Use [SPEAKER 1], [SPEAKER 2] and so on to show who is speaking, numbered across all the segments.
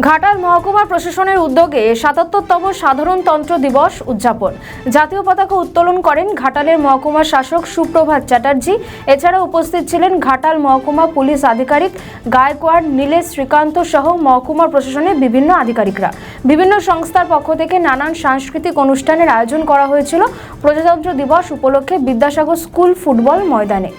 [SPEAKER 1] ঘাটাল মহকুমা প্রশাসনের উদ্যোগে ৭৭তম সাধারণতন্ত্র দিবস উদযাপন। জাতীয় পতাকা উত্তোলন করেন ঘাটালের মহকুমা শাসক সুপ্রভাত চ্যাটার্জি। এছাড়া উপস্থিত ছিলেন ঘাটাল মহকুমা পুলিশ আধিকারিক গায়কোয়াড় নীলেশ শ্রীকান্ত সহ মহকুমা প্রশাসনের বিভিন্ন আধিকারিকরা। বিভিন্ন সংস্থার পক্ষ থেকে নানান সাংস্কৃতিক অনুষ্ঠানের আয়োজন করা হয়েছিল প্রজাতন্ত্র দিবস উপলক্ষে বিদ্যাসাগর স্কুল ফুটবল ময়দানে।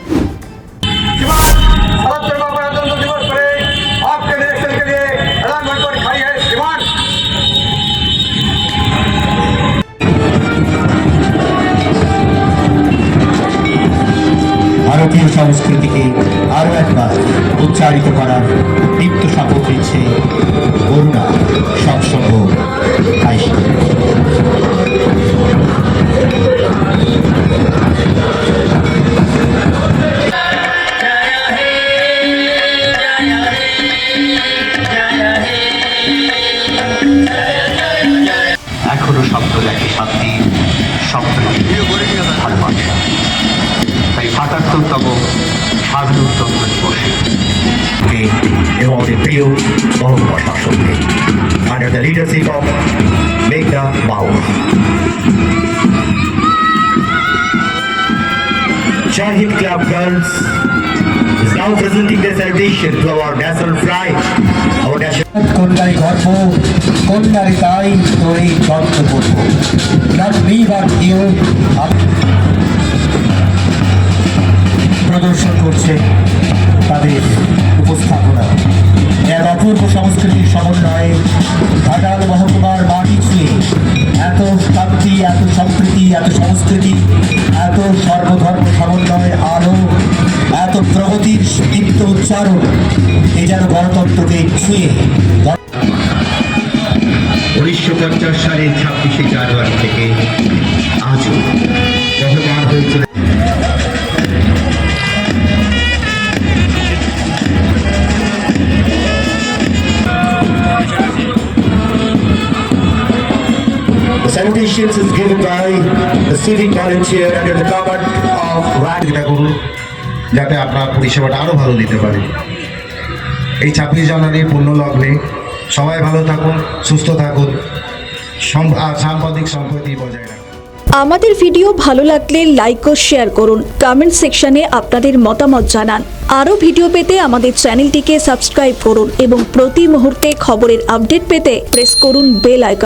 [SPEAKER 2] ভারতীয় সংস্কৃতিকে আরো একবার উচ্চারিত করার দীপ্ত শপথ দিচ্ছে করুণা সৎসঙ্গ আইসি। এখনো শব্দ দেখে শান্তি, সম্প্রীতি, ভালোবাসা। তাই ৭৭তম সাধারণতন্ত্র দিবসে এবং আমাদের প্রিয় মহকুমা শাসককে under the leadership of Meghna Baus. Jai Hind Club Girls is now presenting their celebration to our national pride, our national. কন্যার গর্ব, কন্যার তাই তোরে যত্ন করব। Not me but you. প্রদর্শন করছে তাদের উপস্থাপনা। এক অপূর্ব সংস্কৃতির সমন্বয়ে ঘাটাল মহকুমার মাটি ছুঁয়ে এত শান্তি, এত সম্প্রীতি, এত সংস্কৃতি, এত সর্বধর্ম সমন্বয়ের আলো, এত প্রগতির দীপ্ত উচ্চারণ, এ যেন গণতন্ত্রকে ছুঁয়ে ১৯৫০ সালের ২৬শে জানুয়ারি থেকে আজও বহমান হয়েছিল। The salutations is given by the civic volunteer under the command of Rajguru, যাতে আপনার পরিষেবাটা আরো ভালো দিতে পারে। এই ২৬ জানুয়ারি পূর্ণ লগ্নে সবাই ভালো থাকুন, সুস্থ থাকুন, সাম্প্রদায়িক সম্প্রীতি বজায় রাখুন।
[SPEAKER 3] আমাদের ভিডিও ভালো লাগলে লাইক ও শেয়ার করুন, কমেন্ট সেকশনে আপনাদের মতামত জানান। আরও ভিডিও পেতে আমাদের চ্যানেলটিকে সাবস্ক্রাইব করুন এবং প্রতি মুহূর্তে খবরের আপডেট পেতে প্রেস করুন বেল আইকন।